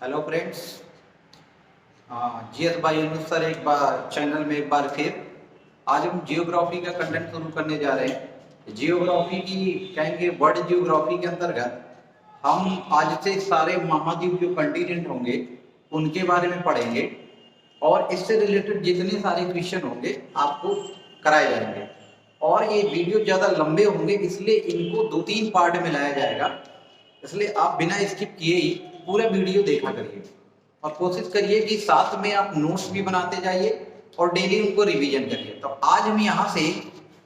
Hello friends. GS भाई अनुज sir एक बार channel में एक बार फिर आज हम जियोग्राफी का कंटेंट शुरू करने जा रहे हैं। जियोग्राफी की कहेंगे वर्ल्ड जियोग्राफी के अंतर्गत हम आज से सारे महाद्वीप जो कंटिनेंट होंगे उनके बारे में पढ़ेंगे और इससे रिलेटेड जितने सारे क्वेश्चन होंगे आपको कराए जाएंगे। और ये वीडियो ज़्यादा लंबे होंगे इसलिए इनको 2-3 पार्ट में लाया जाएगा, इसलिए आप बिना स्किप किए ही पूरा वीडियो देखा करिए और कोशिश करिए कि साथ में आप नोट्स भी बनाते जाइए और डेली उनको रिवीजन करिए। तो आज हम यहाँ से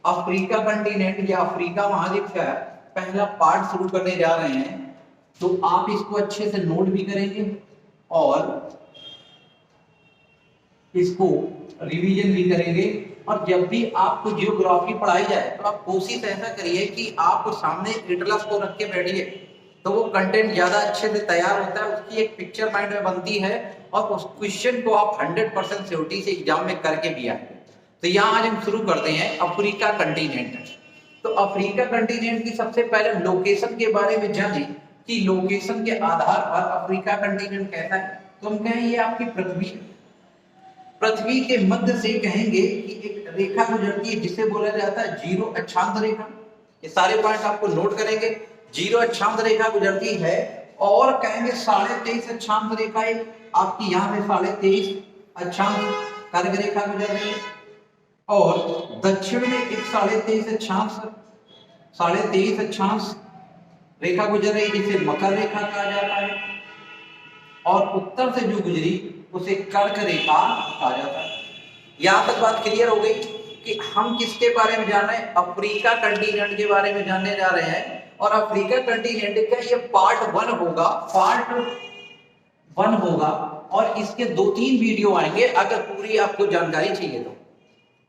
अफ्रीका कंटिनेंट या अफ्रीका महाद्वीप का पहला पार्ट शुरू करने जा रहे हैं, तो आप इसको अच्छे से नोट भी करेंगे और इसको रिवीजन भी करेंगे। और जब भी आपको जियोग्राफी पढ़ाई जाए तो आप कोशिश ऐसा करिए कि आप सामने एटलस को रख के बैठिए, तो वो कंटेंट ज्यादा अच्छे से तैयार होता है, उसकी एक पिक्चर माइंड में बनती है और उस क्वेश्चन को आप 100% श्योरिटी से एग्जाम में करके भी आएंगे। तो यहाँ आज हम शुरू करते हैं अफ्रीका कंटिनेंट। तो अफ्रीका कंटिनेंट की सबसे पहले लोकेशन के बारे में जाने कि लोकेशन के आधार पर अफ्रीका कंटिनेंट कैसा है। तो हम कहें ये आपकी पृथ्वी के मध्य से कहेंगे कि एक रेखा गुजरती है जिसे बोला जाता है जीरो अक्षांश रेखा। ये सारे पॉइंट आपको नोट करेंगे। जीरो अक्षांश रेखा गुजरती है और कहेंगे 23.5 अक्षांश रेखा आपकी यहाँ पे 23.5 अक्षांश कर्क रेखा गुजर रही है और दक्षिण में एक 23.5 अक्षांश रेखा गुजर रही है जिसे मकर रेखा कहा जाता है और उत्तर से जो गुजरी उसे कर्क रेखा कहा जाता है। यहां तक बात क्लियर हो गई कि हम किसके बारे में जान रहे हैं, अफ्रीका कंटिनेंट के बारे में जानने जा रहे हैं। और अफ्रीका कंटिनेंट का ये पार्ट 1 होगा और इसके 2-3 वीडियो आएंगे अगर पूरी आपको जानकारी चाहिए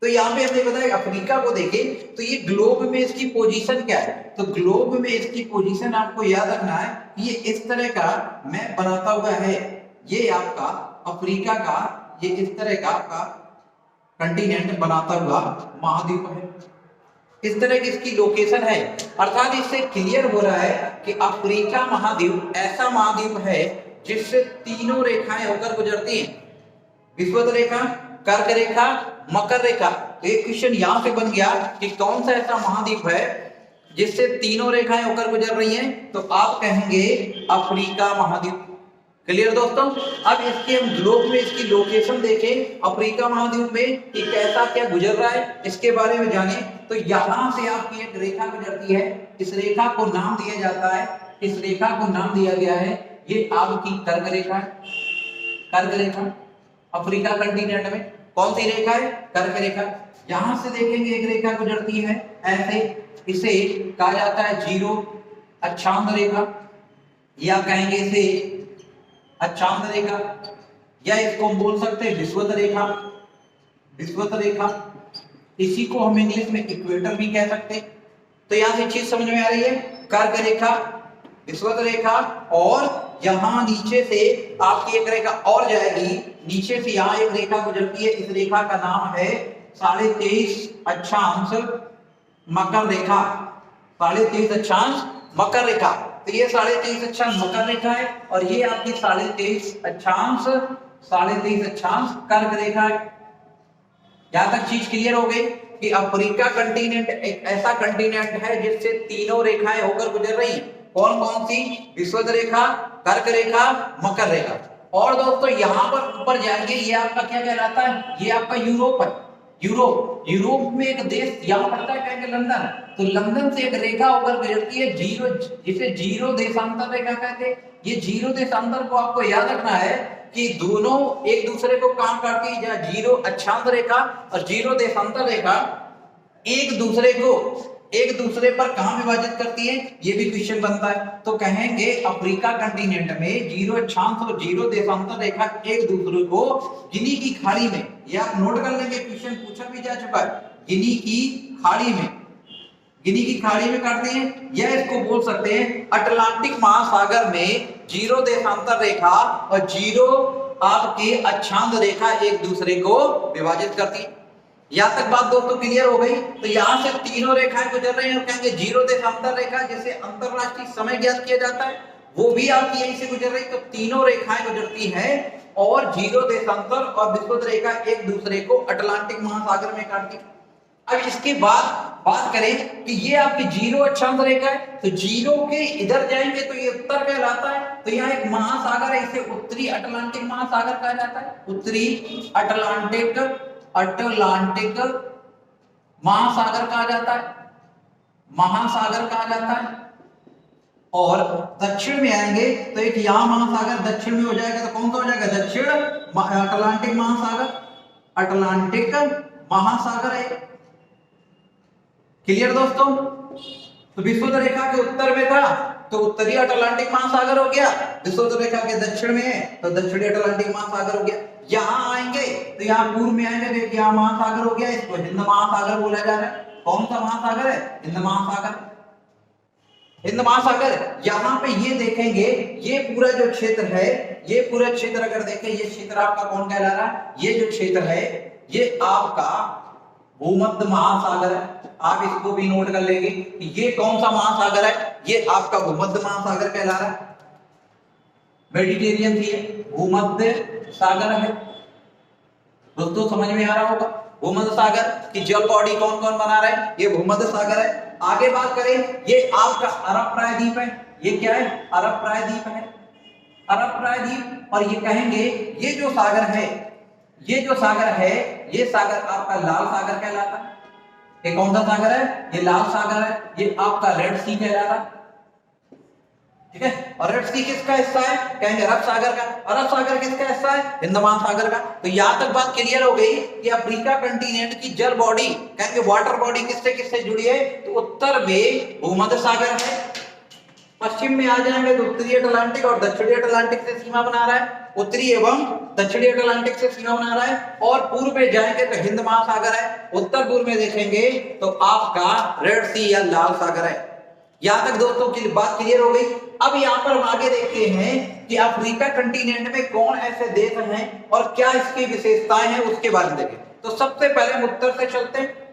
तो यहाँ पे हमने बताया अफ्रीका को देखें तो ये ग्लोब में इसकी पोजीशन क्या है। तो ग्लोब में इसकी पोजीशन आपको याद रखना है, ये इस तरह का मैप बनाता हुआ है। ये आपका अफ्रीका का ये इस तरह का आपका कंटिनेंट बनाता हुआ महाद्वीप है, इस तरह की इसकी लोकेशन है। अर्थात इससे क्लियर हो रहा है कि अफ्रीका महाद्वीप ऐसा महाद्वीप है जिससे तीनों रेखाएं होकर गुजरती हैं, विषुवत रेखा, कर्क रेखा, मकर रेखा। तो एक क्वेश्चन यहां से बन गया कि कौन सा ऐसा महाद्वीप है जिससे तीनों रेखाएं होकर गुजर रही हैं, तो आप कहेंगे अफ्रीका महाद्वीप। क्लियर दोस्तों। अब इसके हम ग्लोब में इसकी लोकेशन देखें अफ्रीका महाद्वीप में कि कैसा क्या गुजर रहा है, इसके बारे में जाने। तो यहां से आपकी एक रेखा गुजरती है, इस रेखा को नाम दिया जाता है, इस रेखा को नाम दिया गया है, ये आपकी कर्क रेखा है। कर्क रेखा अफ्रीका कंटिनेंट में कौन सी रेखा है, कर्क रेखा। यहां से देखेंगे एक रेखा गुजरती है ऐसे, इसे कहा जाता है जीरो अक्षांश रेखा या कहेंगे इसे अक्षांश रेखा या इसको हम बोल सकते हैं विषुवत रेखा। विषुवत रेखा इसी को हम इंग्लिश में इक्वेटर भी कह सकते हैं। तो यहां से चीज समझ में आ रही है, कर्क रेखा, विषुवत रेखा और यहां नीचे से आपकी एक रेखा और जाएगी, नीचे से यहां एक रेखा गुजरती है, इस रेखा का नाम है 23.5 अक्षांश मकर रेखा। 23.5 अक्षांश मकर रेखा। तो ये 23.5 अक्षांश मकर रेखा है और ये आपकी 23.5 अक्षांश कर्क रेखा है। यहां तक चीज क्लियर हो गई कि अफ्रीका कंटिनेंट एक ऐसा कंटिनेंट है जिससे तीनों रेखाएं होकर गुजर रही हैं। कौन कौन सी, विषुवत रेखा, कर्क रेखा, मकर रेखा। और दोस्तों यहां पर ऊपर जाएंगे, ये आपका क्या कहलाता है, ये आपका यूरोप है। यूरोप में एक देश यहाँ पड़ता है, कहेंगे लंदन। तो लंदन से एक रेखा होकर गुजरती है जीरो, जिसे जीरो देशांतर रेखा कहते हैं। ये जीरो देशांतर को आपको याद रखना है कि दोनों एक दूसरे को काम करती है, जीरो अक्षांश रेखा और जीरो देशांतर रेखा एक दूसरे पर कहां विभाजित करती है, ये भी क्वेश्चन बनता है। तो कहेंगे अफ्रीका कंटिनेंट में जीरो अक्षांश और जीरो देशांतर रेखा एक दूसरे को गिनी की खाड़ी में, ये आप नोट कर लेंगे, क्वेश्चन पूछा भी जा चुका है, गिनी की खाड़ी में करते हैं। या इसको बोल सकते हैं अटलांटिक महासागर में जीरो देशांतर रेखा और जीरो आपके अक्षांश रेखा एक दूसरे को विभाजित करती है। यहां तक बात दोस्तों क्लियर हो गई। तो यहां से तीनों रेखाएं गुजर रही हैं और कहेंगे जीरो देशांतर रेखा, जिसे अंतरराष्ट्रीय समय ज्ञात किया जाता है। वो भी आपकी यहीं से गुजर रही, तो तीनों रेखाएं गुजरती हैं और 0 देशांतर और विषुवत रेखा एक दूसरे को अटलांटिक महासागर में काटती। अब इसके बाद बात करें कि ये आपकी 0 अक्षांश रेखा है, तो 0 के इधर जाएंगे तो ये उत्तर कहलाता है, तो यहाँ एक महासागर है, इसे उत्तरी अटलांटिक महासागर कहा जाता है। उत्तरी अटलांटिक महासागर कहा जाता है, महासागर कहा जाता है। और दक्षिण में आएंगे तो एक यहाँ महासागर दक्षिण में हो जाएगा, तो कौन सा हो जाएगा? दक्षिण अटलांटिक महासागर, अटलांटिक महासागर है। क्लियर दोस्तों? तो विषुवत रेखा के उत्तर में था तो उत्तरी अटलांटिक महासागर हो गया, विषुवत रेखा के दक्षिण में है तो दक्षिणी अटलांटिक महासागर हो गया। यहाँ आएंगे तो यहाँ पूर्व में आएंगे तो यहाँ महासागर हो गया, इसको हिंद महासागर बोला जा रहा है। कौन सा महासागर है? हिंद महासागर। हिंद महासागर यहाँ पे ये देखेंगे, ये पूरा जो क्षेत्र है, ये पूरा क्षेत्र अगर देखें, ये क्षेत्र आपका कौन कहला रहा है? ये जो क्षेत्र है ये आपका भूमध्य महासागर है। आप इसको भी नोट कर लेंगे, ये कौन सा महासागर है? ये आपका भूमध्य महासागर कहला रहा है। मेडिटेरियन थी, भूमध्य सागर है। दोस्तों समझ में आ रहा होगा? भूमध्य सागर की जल बॉडी कौन कौन बना रहा है? ये भूमध्य सागर है। आगे बात करें, ये आपका अरब प्रायद्वीप है। ये क्या है? अरब प्रायद्वीप है, अरब प्रायद्वीप। और ये कहेंगे ये जो सागर है, ये जो सागर है, ये सागर आपका लाल सागर कहलाता है। ये कौन सा सागर है? ये लाल सागर है। ये आपका रेड सी कहलाता है, ठीक है। और रेड सी किसका हिस्सा है? कहेंगे अरब सागर का। अरब सागर किसका हिस्सा है? हिंद महासागर का। तो यहां तक बात क्लियर हो गई कि अफ्रीका कंटिनेंट की जल बॉडी, कहेंगे वाटर बॉडी किससे किससे जुड़ी है? तो उत्तर में भूमध्य सागर है, पश्चिम में आ जाएंगे तो उत्तरी अटलांटिक और दक्षिणी अटलांटिक से सीमा बना रहा है, उत्तरी एवं दक्षिणी अटलांटिक से सीमा बना रहा है। और पूर्व में जाएंगे तो हिंद महासागर है, उत्तर पूर्व में देखेंगे तो आपका रेड सी या लाल सागर है। यहां तक दोस्तों की बात क्लियर हो गई। अब यहाँ पर हम आगे देखते हैं कि अफ्रीका कंटिनेंट में कौन ऐसे देश हैं और क्या इसकी विशेषताएं हैं, उसके बारे में देखें। तो सबसे पहले हम उत्तर से चलते हैं।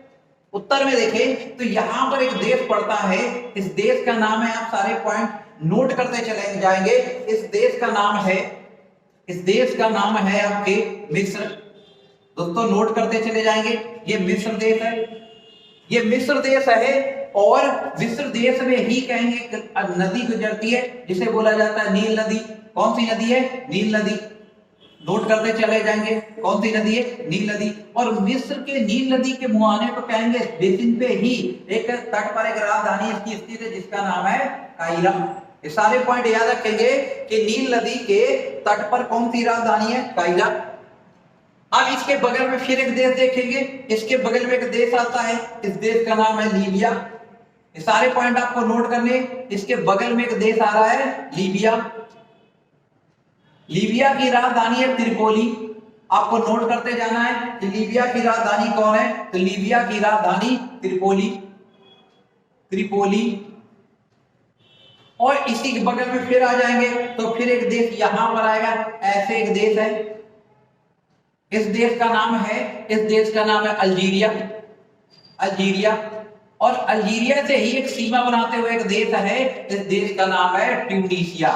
उत्तर में देखें तो यहां पर एक देश पड़ता है, इस देश का नाम है, आप सारे पॉइंट नोट करते चले जाएंगे। इस देश का नाम है, इस देश का नाम है आपके मिस्र। दोस्तों नोट करते चले जाएंगे, ये मिस्र देश है, ये मिस्र देश है। और मिस्र देश में ही कहेंगे नदी गुजरती है जिसे बोला जाता है नील नदी। कौन सी नदी है? नील नदी। नोट करते चले जाएंगे, कौन सी नदी है? नील नदी। और मिस्र के नील नदी के मुहाने पर कहेंगे बेसिन पे ही एक तट पर एक राजधानी इसकी स्थित है जिसका नाम है कायरा। ये सारे पॉइंट याद रखेंगे कि नील नदी के तट पर कौन सी राजधानी है? कायरा। अब इसके बगल में फिर एक देश देखेंगे, इसके बगल में एक देश आता है, इस देश का नाम है लीबिया। ये सारे पॉइंट आपको नोट करने। इसके बगल में एक देश आ रहा है लीबिया। लीबिया की राजधानी है त्रिपोली। आपको नोट करते जाना है कि लीबिया की राजधानी कौन है? तो लीबिया की राजधानी त्रिपोली, त्रिपोली। और इसी के बगल में फिर आ जाएंगे तो फिर एक देश यहां पर आएगा, ऐसे एक देश है, इस देश का नाम है, इस देश का नाम है अल्जीरिया, अल्जीरिया। और अल्जीरिया से ही एक सीमा बनाते हुए एक देश है, इस देश का नाम है ट्यूनीशिया।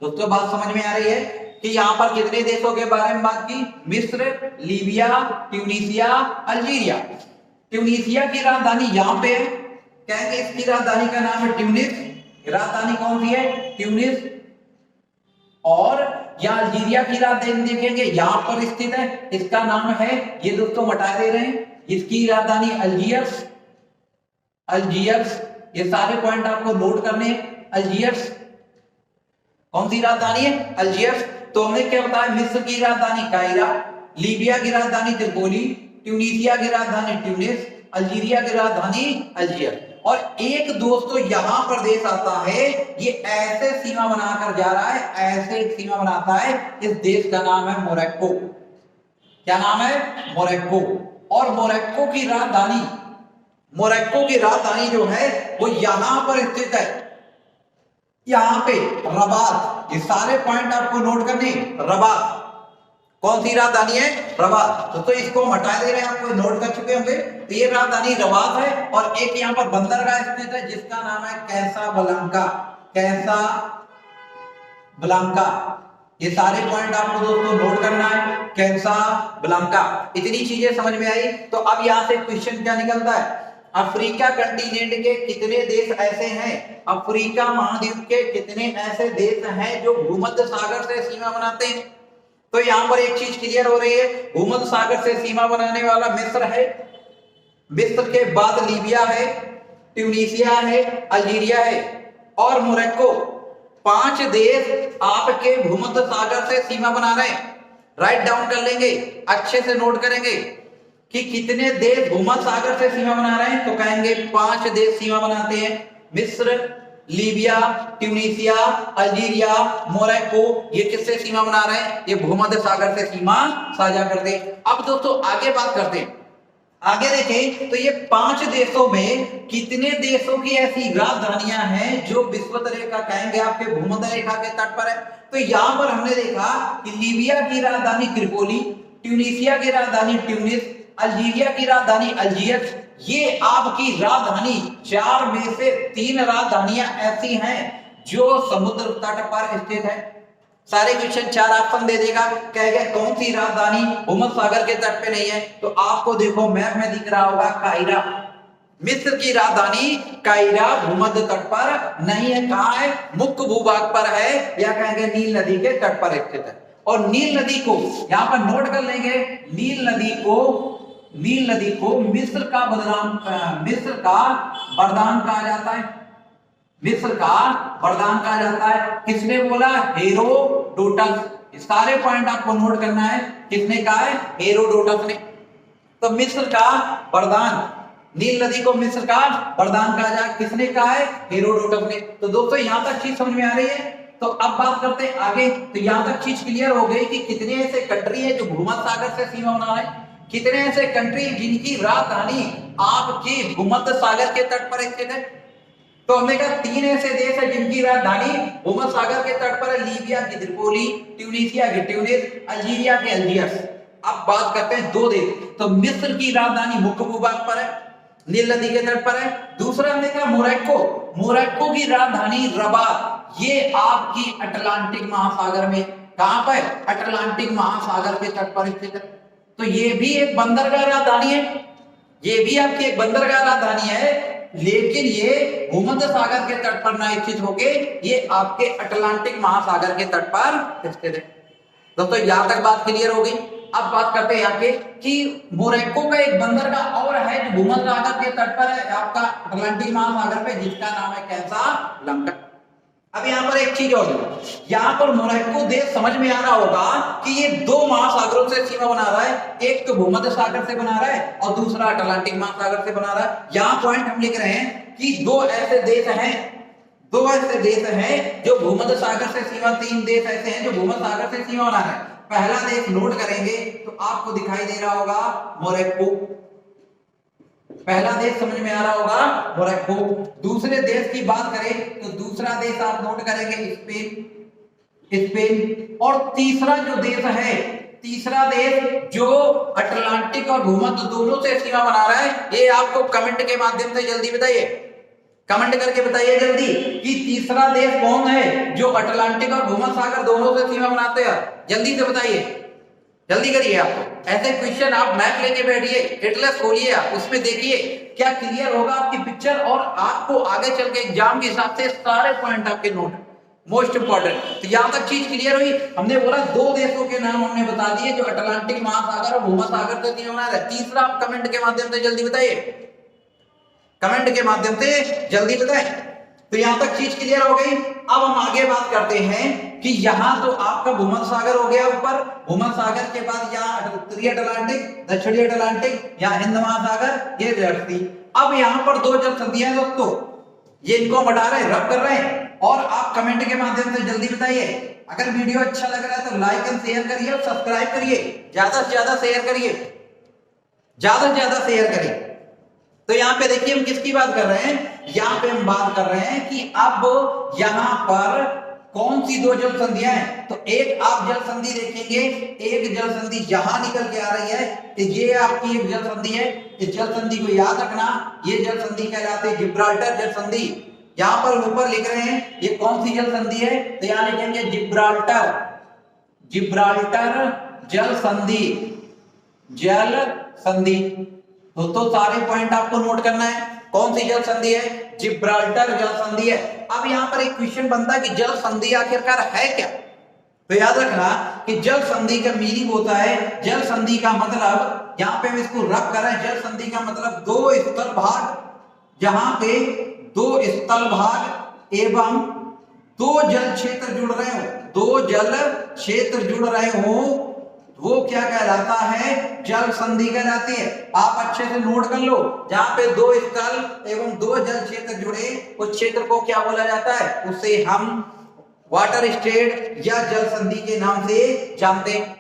दोस्तों बात समझ में आ रही है कि यहाँ पर कितने देशों के बारे में बात की? मिस्र, लीबिया, ट्यूनीशिया, अल्जीरिया। ट्यूनीशिया की राजधानी यहाँ पे है, कहेंगे इसकी राजधानी का नाम है ट्यूनिस। राजधानी कौन सी है? ट्यूनिस। और यहाँ अल्जीरिया की राजधानी देखेंगे यहाँ पर स्थित है, इसका नाम है, ये दोस्तों हटा दे रहे हैं, इसकी राजधानी अल्जीयर्स, अल्जीयर्स। ये सारे पॉइंट आपको नोट करने। अल्जीयर्स कौन सी राजधानी है? अल्जीयर्स। तो हमने क्या बताया? मिस्र की राजधानी कायरा, लीबिया की राजधानी त्रिपोली, ट्यूनीशिया की राजधानी ट्यूनिस, अल्जीरिया की राजधानी अल्जीयर। और एक दोस्तों यहां पर देश आता है, ये ऐसे सीमा बनाकर जा रहा है, ऐसे एक सीमा बनाता है, इस देश का नाम है मोरक्को। क्या नाम है? मोरक्को। और मोरक्को की राजधानी, मोरक्को की राजधानी जो है वो यहां पर स्थित है, यहां पे रबात। ये सारे पॉइंट आपको नोट करने। रबात कौन सी राजधानी है? रबात। तो इसको हम हटा दे रहे हैं, आपको नोट कर चुके होंगे। तो ये राजधानी रबात है। और एक यहाँ पर बंदरगाह स्थित है जिसका नाम है कैसाब्लांका, कैसाब्लांका। ब्लांका। ये सारे पॉइंट आपको दोस्तों नोट करना है, कैसा ब्लांका। इतनी चीजें समझ में आई। तो अब यहां से क्वेश्चन क्या निकलता है, अफ्रीका कंटिनेंट के कितने देश ऐसे हैं, अफ्रीका महाद्वीप के कितने ऐसे देश हैं जो भूमध्य सागर से सीमा बनाते हैं। तो यहां पर एक चीज क्लियर हो रही है, भूमध्य सागर से सीमा बनाने वाला मिस्र है, मिस्र के बाद लीबिया है, ट्यूनीसिया है, अल्जीरिया है और मोरक्को। 5 देश आपके भूमध्य सागर से सीमा बना रहे हैं। राइट डाउन कर लेंगे, अच्छे से नोट करेंगे कि कितने देश भूमध्य सागर से सीमा बना रहे हैं। तो कहेंगे 5 देश सीमा बनाते हैं, मिस्र, लीबिया, ट्यूनीसिया, अल्जीरिया, मोरक्को। ये किससे सीमा बना रहे हैं, ये भूमध्य सागर से सीमा साझा करते हैं। अब दोस्तों आगे बात करते हैं, आगे देखें तो ये 5 देशों में कितने देशों की ऐसी राजधानियां हैं जो विषुवत रेखा कहेंगे आपके भूमध्य रेखा के तट पर है। तो यहां पर हमने देखा कि लीबिया की राजधानी त्रिपोली, ट्यूनीसिया की राजधानी ट्यूनिस, अल्जीरिया की राजधानी अल्जीयर्स। ये आपकी राजधानी 4 में से 3 राजधानियां ऐसी हैं जो समुद्र तट पर स्थित है। सारे क्वेश्चन 4 ऑप्शन दे देगा, कहेगा कौन सी राजधानी भूमध्य सागर के तट पे नहीं है। तो आपको देखो मैप में दिख रहा होगा कायरा, मिस्र की राजधानी कायरा भूमध्य तट पर नहीं है। कहां है, मुख्य भूभाग पर है, या कहेंगे नील नदी के तट पर स्थित है। और नील नदी को यहां पर नोट कर लेंगे, नील नदी को मिस्र का वरदान कहा जाता है, मिस्र का वरदान कहा जाता है। किसने बोला, हेरोडोटस। सारे पॉइंट आपको नोट करना है, किसने कहा है, हेरोडोटस ने। तो मिस्र का वरदान, नील नदी को मिस्र का वरदान कहा जाए, किसने कहा है, हेरोडोटस ने। तो दोस्तों यहां तक चीज समझ में आ रही है। तो अब बात करते हैं आगे। तो यहां तक चीज क्लियर हो गई कि कितने ऐसे कंट्री है जो भूमध्य सागर से सीमा बना रहे हैं, कितने ऐसे कंट्री जिनकी राजधानी आपकी भूमध्य सागर के तट पर स्थित है। तो हमने कहा 3 ऐसे देश है जिनकी राजधानी भूमध्य सागर के तट पर है, लीबिया की त्रिपोली, ट्यूनीसिया की ट्यूनिस, अल्जीरिया के अल्जीयर्स। अब बात करते हैं 2 देश। तो मिस्र की राजधानी मुख्य भूभाग पर है, नील नदी के तट पर है। दूसरा हमने कहा मोरक्को की राजधानी रबात, ये आपकी अटलांटिक महासागर में, कहां पर, अटलांटिक महासागर के तट पर स्थित है। तो ये भी एक बंदरगाह राजधानी है, ये भी आपकी एक बंदरगाह राजधानी है, लेकिन ये भूमध्य सागर के तट पर न स्थित होके ये आपके अटलांटिक महासागर के तट पर स्थित है। दोस्तों यहां तक बात क्लियर हो गई। अब बात करते हैं यहाँ पे कि मोरक्को का एक बंदरगाह और है जो भूमध्य सागर के तट पर है, आपका अटलांटिक महासागर पे, जिसका नाम है कैसाब्लांका। अब यहाँ पर एक चीज और, यहाँ पर मोरक्को देश समझ में आ रहा होगा कि ये 2 महासागरों से सीमा बना रहा है, एक तो भूमध्य सागर से बना रहा है और दूसरा अटलांटिक महासागर से बना रहा है। यहाँ पॉइंट हम लिख रहे हैं कि 2 ऐसे देश हैं जो भूमध्य सागर से सीमा, 3 देश ऐसे हैं जो भूमध्य सागर से सीमा बना रहे हैं। पहला देश नोट करेंगे तो आपको दिखाई दे रहा होगा मोरक्को, पहला देश समझ में आ रहा होगा मोरक्को। दूसरे देश की बात करें तो दूसरा देश आप नोट करेंगे स्पेन। और तीसरा जो देश है, तीसरा देश जो अटलांटिक और भूमध्य दोनों से सीमा बना रहा है, ये आपको कमेंट के माध्यम से जल्दी बताइए, कमेंट करके बताइए जल्दी कि तीसरा देश कौन है जो अटलांटिक और भूमध्य सागर दोनों से सीमा बनाते हैं। जल्दी से बताइए, जल्दी करिए। आप ऐसे क्वेश्चन आप मैप लेके बैठिए, एटलस खोलिए, आप उसमें देखिए क्या क्लियर होगा आपकी पिक्चर, और आपको आगे चल के एग्जाम के हिसाब से सारे पॉइंट आपके नोट, मोस्ट इंपॉर्टेंट। तो यहां तक चीज क्लियर हुई। हमने बोला 2 देशों के नाम हमने बता दिए जो अटलांटिक महासागर और भूमध्य सागर से सीमा बना रहे। तीसरा आप कमेंट के माध्यम से जल्दी बताइए, कमेंट के माध्यम से जल्दी बताएं। तो यहां तक चीज क्लियर हो गई। अब हम आगे बात करते हैं कि यहां तो आपका भूमध्य सागर हो गया ऊपर, भूमध्य सागर के बाद यहाँ उत्तरी अटलांटिक, दक्षिणी अटलांटिक, यहाँ हिंद महासागर, ये धरती। अब यहाँ पर 2 जल संधियां हैं दोस्तों, ये इनको हम हटा रहे हैं, रब कर रहे हैं, और आप कमेंट के माध्यम से जल्दी बताइए। अगर वीडियो अच्छा लग रहा है तो लाइक एंड शेयर करिए और सब्सक्राइब करिए, ज्यादा से ज्यादा शेयर करिए, ज्यादा से ज्यादा शेयर करिए। तो यहाँ पे देखिए हम किसकी बात कर रहे हैं, यहाँ पे हम बात कर रहे हैं कि अब यहाँ पर कौन सी 2 जल संधियां हैं। तो एक आप जल संधि देखेंगे, एक जल संधि यहां निकल के आ रही है, तो ये आपकी एक जल संधि है। इस जल संधि को याद रखना, ये जल संधि कहलाती है जिब्राल्टर जल संधि। यहां पर ऊपर लिख रहे हैं ये कौन सी जल संधि है, तो यहां लिखेंगे जिब्राल्टर, जिब्राल्टर जल संधि, जल संधि। दोस्तों सारे पॉइंट आपको नोट करना है। कौन सी जल संधि है, जिब्राल्टर जल संधि है। अब यहां पर एक क्वेश्चन बनता है कि जल संधि आखिरकार है क्या, तो याद रखना कि जल संधि का मीनिंग होता है, जल संधि का मतलब, यहां पे हम इसको रब कर रहे हैं, जल संधि का मतलब दो स्थल भाग, जहां पे दो स्थल भाग एवं दो जल क्षेत्र जुड़ रहे हो, दो जल क्षेत्र जुड़ रहे हो, वो क्या कहलाता है, जल संधि कहलाती है। आप अच्छे से नोट कर लो, जहां पे दो स्थल एवं दो जल क्षेत्र जुड़े उस क्षेत्र को क्या बोला जाता है, उसे हम वाटर स्टेट या जल संधि के नाम से जानते हैं।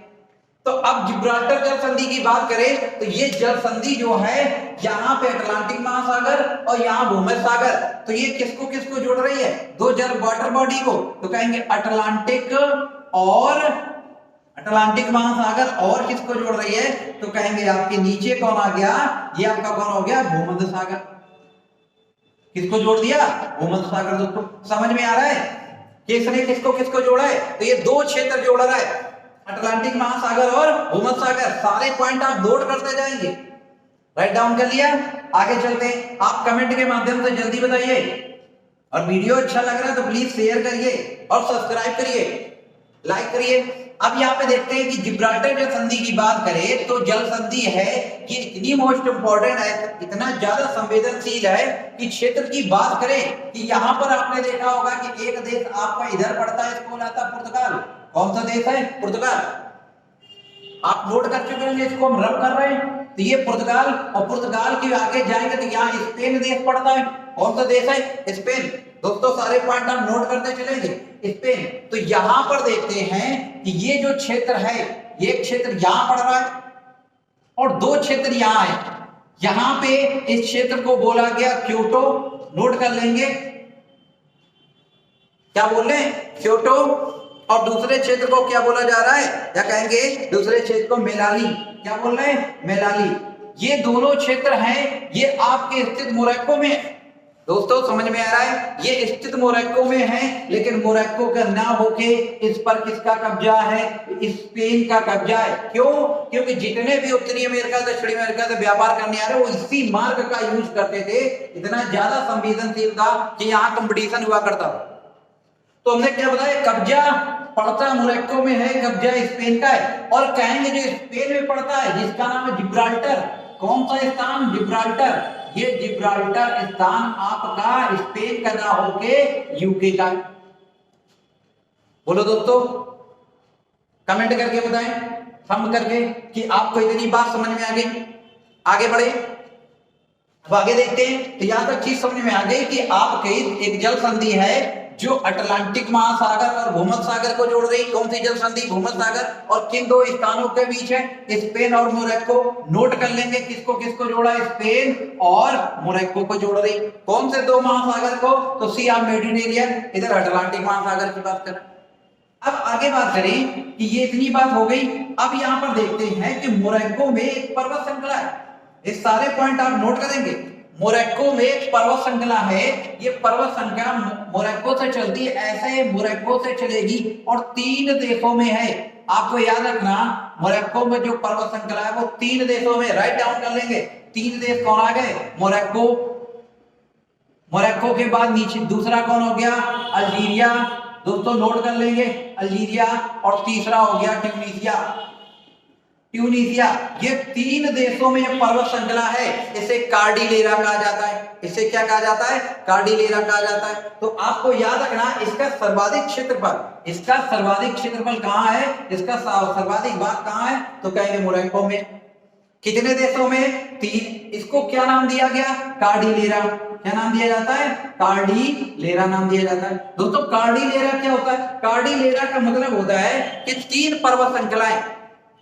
तो अब जिब्राल्टर जल संधि की बात करें तो ये जल संधि जो है यहाँ पे अटलांटिक महासागर और यहाँ भूमध्य सागर, तो ये किसको किसको जोड़ रही है, दो जल वाटर बॉडी को, तो कहेंगे अटलांटिक और अटलांटिक महासागर, और किसको जोड़ रही है, तो कहेंगे आपके नीचे कौन आ गया, ये आपका कौन हो गया, भूमध्य सागर। किसको जोड़ दिया, भूमध्य सागर। दोस्तों समझ में आ रहा है कि इसने किसको किसको जोड़ा है, तो ये दो क्षेत्र जोड़ रहा है, अटलांटिक महासागर और भूमध्य सागर। सारे पॉइंट आप नोट करते जाएंगे, राइट डाउन कर लिया। आगे चलते हैं, आप कमेंट के माध्यम से जल्दी बताइए, और वीडियो अच्छा लग रहा है तो प्लीज शेयर करिए और सब्सक्राइब करिए, लाइक करिए। अब यहाँ पे देखते हैं कि जिब्राल्टर जल संधि की बात करें तो जल संधि है ये इतनी मोस्ट इंपॉर्टेंट है, इतना ज्यादा संवेदनशील है कि क्षेत्र की बात करें कि यहाँ पर आपने देखा होगा कि एक देश आपका इधर पड़ता है, इसको आता है पुर्तगाल। कौन सा देश है, पुर्तगाल। आप नोट कर चुके होंगे, इसको हम रब कर रहे हैं, तो ये पुर्तगाल, और पुर्तगाल के आगे जाएंगे तो यहाँ स्पेन देश पड़ता है। कौन सा देश है, स्पेन। दोस्तों सारे पॉइंट आप नोट करते चलेंगे, स्पेन। तो यहां पर देखते हैं कि ये जो क्षेत्र है, ये क्षेत्र यहां पड़ रहा है और दो क्षेत्र यहां है। यहां पे इस क्षेत्र को बोला गया क्योटो, नोट कर लेंगे, क्या बोल रहे हैं, क्योटो। और दूसरे क्षेत्र को क्या बोला जा रहा है, क्या कहेंगे, दूसरे क्षेत्र को मेलाली। क्या बोल रहे हैं, मेलाली। ये दोनों क्षेत्र हैं, ये आपके स्थित मोरक्को में। दोस्तों समझ में आ रहा है, ये स्थित मोरक्को में है, लेकिन मोरक्को का ना होके इस पर किसका कब्जा है, स्पेन का कब्जा है। क्यों, क्योंकि जितने भी उत्तरी अमेरिका दक्षिणी अमेरिका से व्यापार करने आ रहे वो इसी मार्ग का यूज करते थे। इतना ज्यादा संवेदनशील था कि यहाँ कंपटीशन हुआ करता। तो हमने क्या बताया, कब्जा पड़ता मोरक्को में है, कब्जा स्पेन का है। और कहेंगे जो स्पेन में पड़ता है जिसका नाम है जिब्राल्टर। कौन सा स्थान, जिब्राल्टर। ये जिब्राल्टर स्थान आपका स्पेन का ना होके यूके का। बोलो दोस्तों, कमेंट करके बताएं, थंब करके कि आपको इतनी बात समझ में आ गई। आगे बढ़े, अब आगे देखते हैं। तो यहां तक चीज समझ में आ गई कि आपके एक जल संधि है जो अटलांटिक महासागर और भूमध्य सागर को जोड़ रही। कौन सी जल संधि, भूमध्य सागर। और किन दो स्थानों के बीच है, स्पेन और मोरक्को। नोट कर लेंगे किसको किसको जोड़ा, स्पेन और मोरक्को को जोड़ रही। कौन से दो महासागर को, तो सी ऑफ मेडिटेरियन, इधर अटलांटिक महासागर की बात करें। अब आगे बात करें कि ये इतनी बात हो गई। अब यहां पर देखते हैं कि मोरक्को में एक पर्वत श्रृंखला है। इस सारे पॉइंट आप नोट करेंगे। मोरक्को में एक पर्वत श्रृंखला है, ये पर्वत श्रृंखला मोरक्को से चलती है, ऐसे मोरक्को से चलेगी और 3 देशों में है। आपको याद रखना, मोरक्को में जो पर्वत श्रृंखला है वो 3 देशों में, राइट डाउन कर लेंगे। 3 देश कौन आ गए, मोरक्को, मोरक्को के बाद नीचे दूसरा कौन हो गया, अल्जीरिया। दोस्तों नोट कर लेंगे, अल्जीरिया। और तीसरा हो गया ट्यूनीसिया, ट्यूनीसिया। ये 3 देशों में ये पर्वत श्रृंखला है। इसे कार्डिलेरा कहा जाता है। इसे क्या कहा जाता है, कार्डिलेरा कहा जाता है। तो आपको याद रखना, इसका सर्वाधिक क्षेत्रफल, इसका सर्वाधिक क्षेत्रफल कहाँ है, इसका सर्वाधिक भाग कहाँ है, तो कहेंगे मोरक्को में। कितने देशों में, 3। इसको क्या नाम दिया गया, कार्डिलेरा। क्या नाम दिया जाता है, कार्डिलेरा नाम दिया जाता है। दोस्तों कार्डिलेरा क्या होता है, कार्डिलेरा का मतलब होता है कि 3 पर्वत श्रृंखलाएं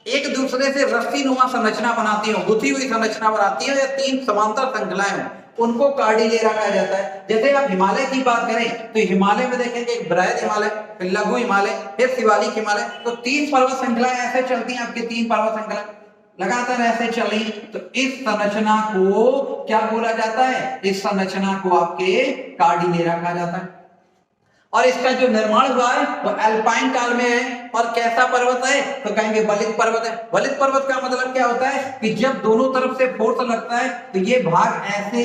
एक दूसरे से रस्सी नुमा संरचना बनाती हो, गुथी हुई संरचना बनाती है, या 3 समांतर श्रृंखलाएं हो, उनको कार्डिलेरा कहा जाता है। जैसे आप हिमालय की बात करें तो हिमालय में देखेंगे एक बृहद हिमालय, फिर लघु हिमालय, फिर शिवालिक हिमालय। तो 3 पर्वत श्रृंखलाएं ऐसे चलती हैं आपकी, 3 पर्वत श्रृंखला। लगातार ऐसे चले तो इस संरचना को क्या बोला जाता है? इस संरचना को आपके कार्डिनेरा कहा जाता है। और इसका जो निर्माण हुआ है वो अल्पाइन काल में है। और कैसा पर्वत है? तो कहेंगे वलित पर्वत है। वलित पर्वत का मतलब क्या होता है कि जब दोनों तरफ से फोर्स लगता है तो ये भाग ऐसे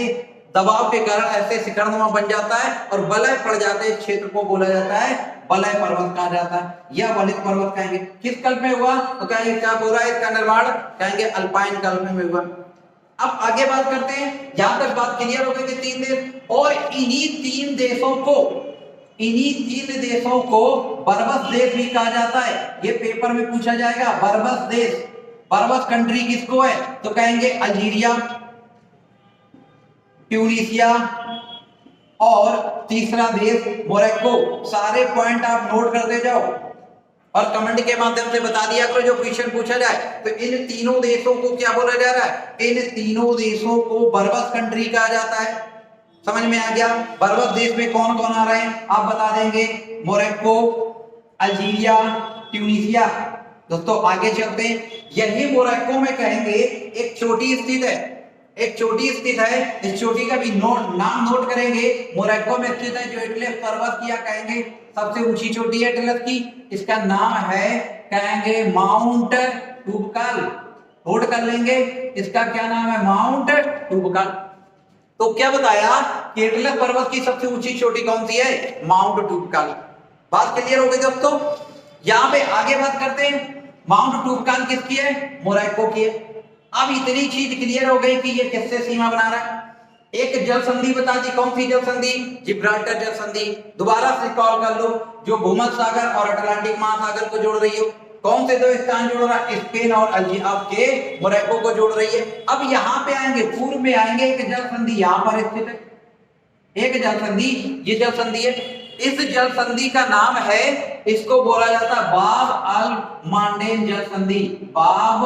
दबाव के कारण ऐसे शिखरनुमा बन जाता है और वलय पड़ जाते हैं। इस क्षेत्र को बोला जाता है वलय पर्वत कहा जाता है या वलित पर्वत कहेंगे। किस कल्प में हुआ? तो कहेंगे क्या बोल रहा है इसका निर्माण? कहेंगे अल्पाइन कल्प में हुआ। अब आगे बात करते हैं। यहां तक बात क्लियर हो गई कि 3 देश, और इन्हीं 3 देशों को बर्बस देश भी कहा जाता है। ये पेपर में पूछा जाएगा। बर्बस देश, बर्बस कंट्री किसको है? तो कहेंगे अल्जीरिया, ट्यूनीसिया और तीसरा देश मोरक्को। सारे पॉइंट आप नोट करते जाओ और कमेंट के माध्यम से बता दिया करो जो क्वेश्चन पूछा जाए। तो इन तीनों देशों को क्या बोला जा रहा है? इन तीनों देशों को बर्बस कंट्री कहा जाता है। समझ में आ गया? बर्बस देश में कौन कौन आ रहे हैं आप बता देंगे? Morocco, Algeria, Tunisia. दोस्तों आगे चलते हैं। यही मोरक्को में कहेंगे एक चोटी स्थित है, एक चोटी स्थित है। इस चोटी का भी नाम नोट करेंगे। मोरक्को में स्थित है जो एटलस पर्वत की या कहेंगे सबसे ऊंची चोटी है एटलस की। इसका नाम है कहेंगे माउंट टूबकाल। नोट कर लेंगे इसका क्या नाम है? माउंट टूबकाल। तो क्या बताया कि एटलस पर्वत की सबसे ऊंची चोटी कौन सी है? माउंट टूबकाल। बात क्लियर हो गई दोस्तों? यहां पे आगे बात करते हैं। माउंट टूबकाल किसकी है? मोरक्को की है। अब इतनी चीज क्लियर हो गई कि ये किससे सीमा बना रहा है। एक जल संधि बता दी। कौन सी जल संधि? जिब्राल्टर जल संधि। दोबारा से कॉल कर लो, जो भूमध्य सागर और अटलांटिक महासागर को जोड़ रही हो। कौन से 2 स्थान जोड़ रहा है? स्पेन और आपके मोरक्को को जोड़ रही है। अब यहाँ पे आएंगे, पूर्व में आएंगे, एक जल संधि यहाँ पर स्थित है। एक जल संधि, ये जल संधि है। इस जल संधि का नाम है, इसको बोला जाता है बाब अल मांडेन जल संधि। बाब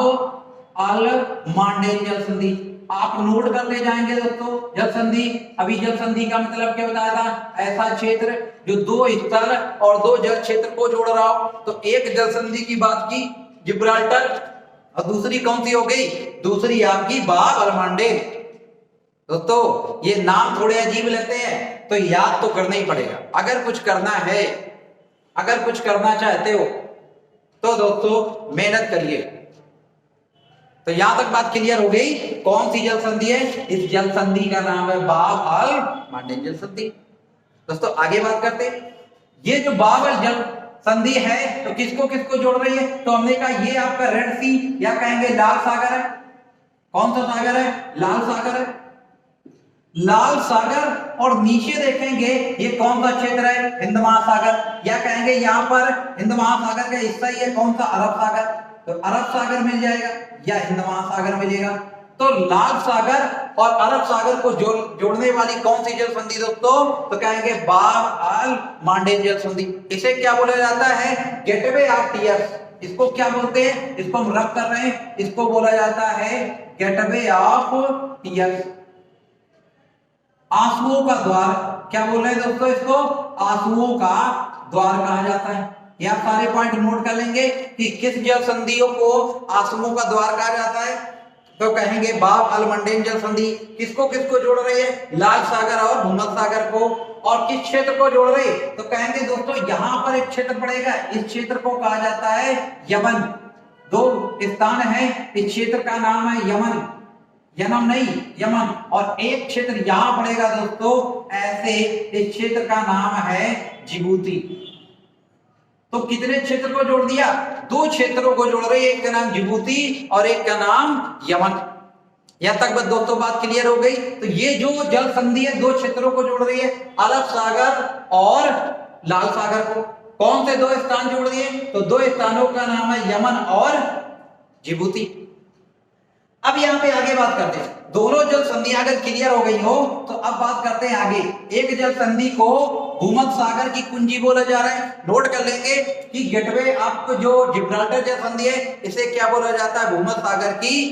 अल मांडेन जल संधि। आप नोट करते जाएंगे दोस्तों। जल संधि, अभी जल संधि का मतलब क्या बताया था? ऐसा क्षेत्र जो 2 स्थल और 2 जल क्षेत्र को जोड़ रहा हो। तो एक जल संधि की बात की जिब्राल्टर, और दूसरी कौन सी हो गई? दूसरी आपकी बाब अल मांडेन। दोस्तों ये नाम थोड़े अजीब लगते हैं तो याद तो करना ही पड़ेगा। अगर कुछ करना है, अगर कुछ करना चाहते हो तो दोस्तों मेहनत करिए। तो यहां तक बात क्लियर हो गई। कौन सी जल संधि है? इस जल संधि का नाम है बाब अल मांडेन जल संधि। दोस्तों आगे बात करते हैं। ये जो बाब अल जल संधि है तो किसको किसको जोड़ रही है? तो हमने कहा ये आपका रेड सी या कहेंगे लाल सागर है। कौन सा सागर है? लाल सागर है। लाल सागर और नीचे देखेंगे ये कौन सा क्षेत्र है? हिंद महासागर, या कहेंगे यहाँ पर हिंद महासागर का हिस्सा ही है कौन सा? अरब सागर। तो अरब सागर मिल जाएगा या हिंद महासागर मिलेगा। तो लाल सागर और अरब सागर को जोड़ने वाली कौन सी जल संधि दोस्तों? तो कहेंगे बाब अल मांडेन जल संधि। इसे क्या बोला जाता है? Gateway of tears. इसको क्या बोलते हैं? इसको हम रब कर रहे हैं, इसको बोला जाता है गेटवे ऑफ टीयर्स। आंसुओं का द्वार। क्या बोल रहे हैं दोस्तों? इसको आंसुओं का द्वार कहा जाता है। यह सारे पॉइंट नोट कर लेंगे कि किस जल संधियों को आंसुओं का द्वार कहा जाता है। तो कहेंगे बाब अल मांडेन जल संधि किसको किसको जोड़ रही है? लाल सागर और भूमध्य सागर को। और किस क्षेत्र को जोड़ रही है? तो कहेंगे दोस्तों यहां पर एक क्षेत्र पड़ेगा, इस क्षेत्र को कहा जाता है यमन। 2 स्थान है, इस क्षेत्र का नाम है यमन, यमन नहीं यमन। और एक क्षेत्र यहां पड़ेगा दोस्तों ऐसे, इस क्षेत्र का नाम है जिबूती। तो कितने क्षेत्र को जोड़ दिया? 2 क्षेत्रों को जोड़ रही है, एक का नाम जिबूती और एक का नाम यमन। यहां तक बस दोस्तों बात क्लियर हो गई। तो ये जो जल संधि है 2 क्षेत्रों को जोड़ रही है, अरब सागर और लाल सागर को। कौन से 2 स्थान जोड़ दिए? तो 2 स्थानों का नाम है यमन और जिबूती। अब यहां पे आगे बात करते हैं। दोनों जल संधि अगर क्लियर हो गई हो तो अब बात करते हैं आगे। एक जल संधि को भूमध्य सागर की कुंजी बोला जा रहा है। नोट कर लेंगे कि गेटवे आपको जो जिब्राल्टर जल संधि है इसे क्या बोला जाता है? भूमध्य सागर की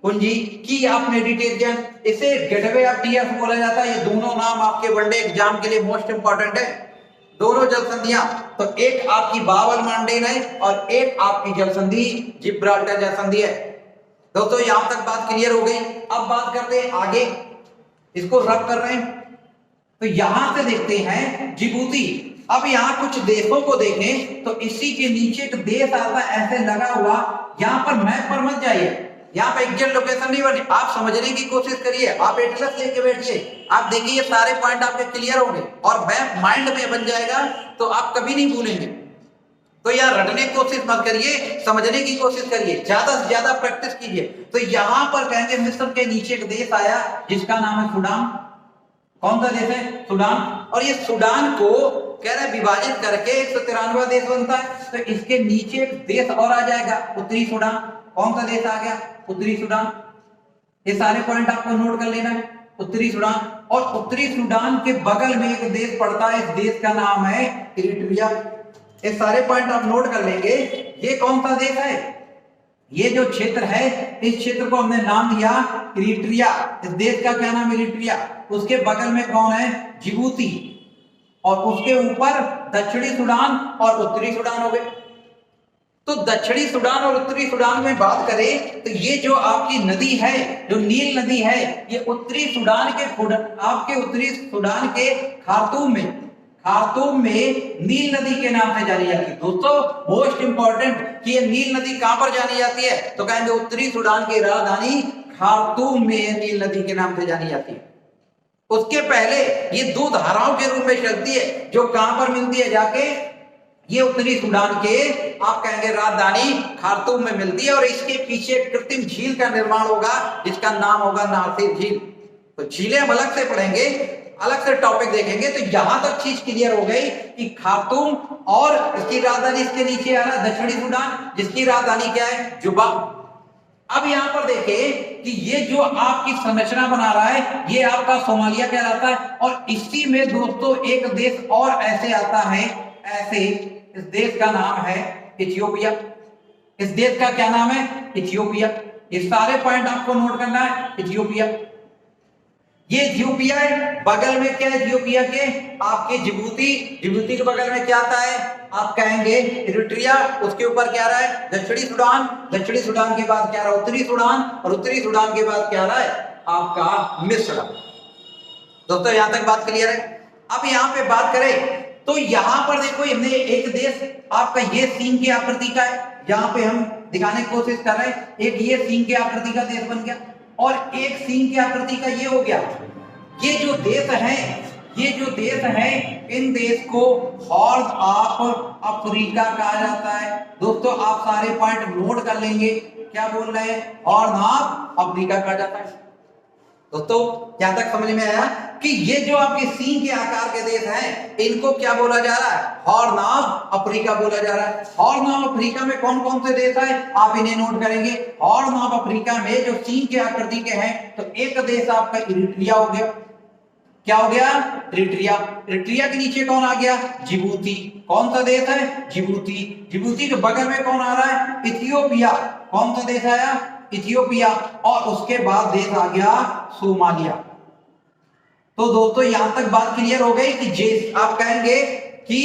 कुंजी की आप मेडिटेरियन, इसे गेटवे ऑफ टीयर्स बोला जाता है। ये दोनों नाम आपके वनडे एग्जाम के लिए मोस्ट इंपॉर्टेंट है। दोनों जल संधियां, तो एक आपकी बाब अल मांडेन है और एक आपकी जल संधि जिब्राल्टर जल संधि है। दोस्तों यहां तक बात क्लियर हो गई। अब बात करते हैं आगे, इसको रब कर रहे हैं तो यहां से देखते हैं जिबूती। अब यहाँ कुछ देशों को देखें तो इसी के नीचे एक देश आता है ऐसे लगा हुआ, यहाँ पर मैप पर मत जाइए, यहाँ पे एग्जैक्ट लोकेशन नहीं बनी, आप समझने की कोशिश करिए, आप एटलस लेके बैठिए, आप देखिए सारे पॉइंट आपके क्लियर होंगे और मैप माइंड में बन जाएगा तो आप कभी नहीं भूलेंगे। तो यार रटने की कोशिश मत करिए, समझने की कोशिश करिए, ज्यादा से ज्यादा प्रैक्टिस कीजिए। तो यहाँ पर कहेंगे मिस्र के नीचे एक देश आया जिसका नाम है सूडान। कौन सा देश है? सूडान। और ये सूडान को कह रहे विभाजित करके 193वां देश बनता है। तो इसके नीचे एक देश और आ जाएगा, उत्तरी सूडान। कौन सा देश आ गया? उत्तरी सूडान। ये सारे पॉइंट आपको नोट कर लेना है, उत्तरी सूडान। और उत्तरी सूडान के बगल में एक देश पड़ता है, इस देश का नाम है इरिट्रिया। ये सारे पॉइंट आप नोट कर लेंगे। ये कौन सा देश है? ये जो क्षेत्र है, इस क्षेत्र को हमने नाम दिया इरिट्रिया। इस देश का क्या नाम? इरिट्रिया। उसके बगल में कौन है? जिबूती। और उसके ऊपर दक्षिणी सूडान और उत्तरी सूडान हो गए। तो दक्षिणी सूडान और उत्तरी सूडान में बात करें तो ये जो आपकी नदी है, जो नील नदी है, ये उत्तरी सूडान के आपके उत्तरी सूडान के खार्तूम में नील नदी के नाम से जानी जाती है। दोस्तों मोस्ट इंपॉर्टेंट कि ये नील नदी कहां पर जानी जाती है? तो कहेंगे उत्तरी सूडान की राजधानी खार्तूम में नील नदी के नाम से जानी जाती है। उसके पहले ये दो धाराओं के रूप में चलती है, जो कहां पर मिलती है? जाके ये उत्तरी सूडान के आप कहेंगे राजधानी खार्तूम में मिलती है। और इसके पीछे कृत्रिम झील का निर्माण होगा जिसका नाम होगा नासिर झील। तो झीलें हम अलग से पढ़ेंगे, अलग से टॉपिक देखेंगे। तो यहां तक चीज क्लियर हो गई कि खार्तूम और इसकी राजधानी इसके नीचे आ रहा है दक्षिणी सूडान, जिसकी राजधानी क्या है? जुबा। अब यहां पर देखिए कि ये जो आपकी संरचना बना रहा है ये आपका सोमालिया कहलाता है। और इसी में दोस्तों एक देश और ऐसे आता है, ऐसे इस देश का नाम है इथियोपिया। इस देश का क्या नाम है? इथियोपिया। ये सारे पॉइंट आपको नोट करना है। इथियोपिया, ये इथियोपिया है। बगल में क्या है इथियोपिया के? आपके जिबूती। जिबूती के बगल में क्या आता है? आप कहेंगे इरिट्रिया। उसके ऊपर क्या रहा है? दक्षिणी सूडान। दक्षिणी सूडान के बाद क्या रहा? उत्तरी सूडान। और उत्तरी सूडान के बाद क्या रहा है? आपका मिस्र। दोस्तों यहां तक बात क्लियर है। अब यहां पे बात करें तो यहां पर देखो हमने एक देश आपका ये सीन की आकृति का है, यहां पे हम दिखाने की कोशिश कर रहे हैं। एक ये सीन की आकृति का देश बन गया और एक सीन की आकृति का ये हो गया। ये जो देश है इन देश को हॉर्न ऑफ अफ्रीका कहा जाता है। दोस्तों आप सारे पॉइंट नोट कर लेंगे। क्या बोल रहे हैं? हॉर्न ऑफ अफ्रीका कहा जाता है। दोस्तों यहां तक समझ में आया कि ये जो आपके सीन के आकार के देश हैं इनको क्या बोला जा रहा है? हॉर्न ऑफ अफ्रीका बोला जा रहा है। हॉर्न ऑफ अफ्रीका में कौन कौन से देश है आप इन्हें नोट करेंगे। हॉर्न ऑफ अफ्रीका में जो सीन के आकृति के हैं तो एक देश आपका इरिट्रिया हो गया। क्या हो गया? इरिट्रिया। इरिट्रिया के नीचे कौन आ गया? जिबूती। कौन सा देश है? जिबूती। जिबूती के बगल में कौन आ रहा है? इथियोपिया। कौन सा देश आया? इथियोपिया। और उसके बाद देश आ गया सोमालिया। तो दोस्तों यहां तक बात क्लियर हो गई कि जे आप कहेंगे कि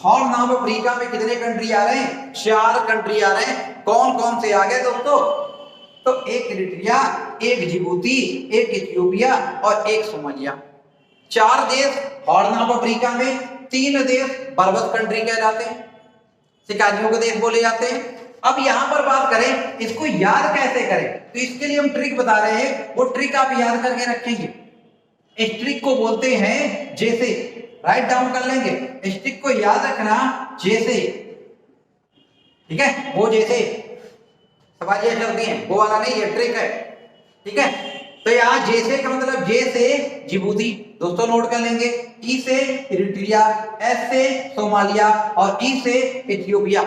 हॉर्न ऑफ अफ्रीका में कितने कंट्री आ रहे हैं? 4 कंट्री आ रहे हैं। कौन कौन से आ गए दोस्तों? तो एक इरिट्रिया, एक जिबूती, एक इथियोपिया और एक सोमालिया। 4 देश हॉर्न ऑफ अफ्रीका में, 3 देश बर्बस कंट्री कहलाते हैं, शिकारियों के देश बोले जाते हैं। अब यहां पर बात करें इसको याद कैसे करें तो इसके लिए हम ट्रिक बता रहे हैं, वो ट्रिक आप याद करके रखेंगे। इस ट्रिक को बोलते हैं जैसे, राइट डाउन कर लेंगे। इस ट्रिक को याद रखना जैसे, ठीक है? वो जैसे सवाल ये चलती है, वो वाला नहीं, ये ट्रिक है, ठीक है? तो यहां जैसे का मतलब जैसे जिबूती, दोस्तों नोट कर लेंगे। ई से इरिट्रिया, एस से सोमालिया और ई से इथियोपिया।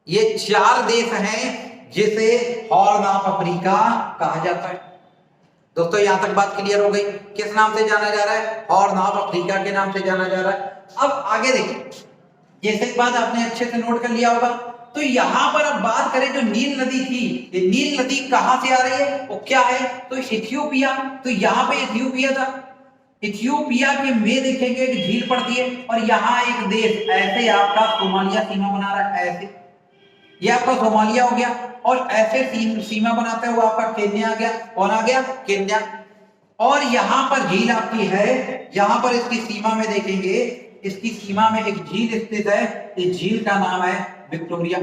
ये 4 देश हैं जिसे हॉर्न ऑफ अफ्रीका कहा जाता है। दोस्तों यहां तक बात क्लियर हो गई। किस नाम से जाना जा रहा है? हॉर्न ऑफ अफ्रीका के नाम से जाना जा रहा है। अब आगे देखिए, जैसे बात आपने अच्छे से नोट कर लिया होगा। तो यहां पर अब बात करें जो नील नदी थी, ये नील नदी कहां से आ रही है? वो क्या है? तो इथियोपिया। तो यहां पे इथियोपिया था। इथियोपिया के में देखेंगे एक झील पड़ती है और यहाँ एक देश ऐसे आपका सोमालिया सीमा बना रहा है, ऐसे ये आपका सोमालिया हो गया, और ऐसे सीमा बनाते हुए आपका केन्या आ गया। कौन आ गया? केन्या। और यहां पर झील आपकी है, यहां पर इसकी सीमा में देखेंगे, इसकी सीमा में एक झील स्थित है। इस झील का नाम है विक्टोरिया।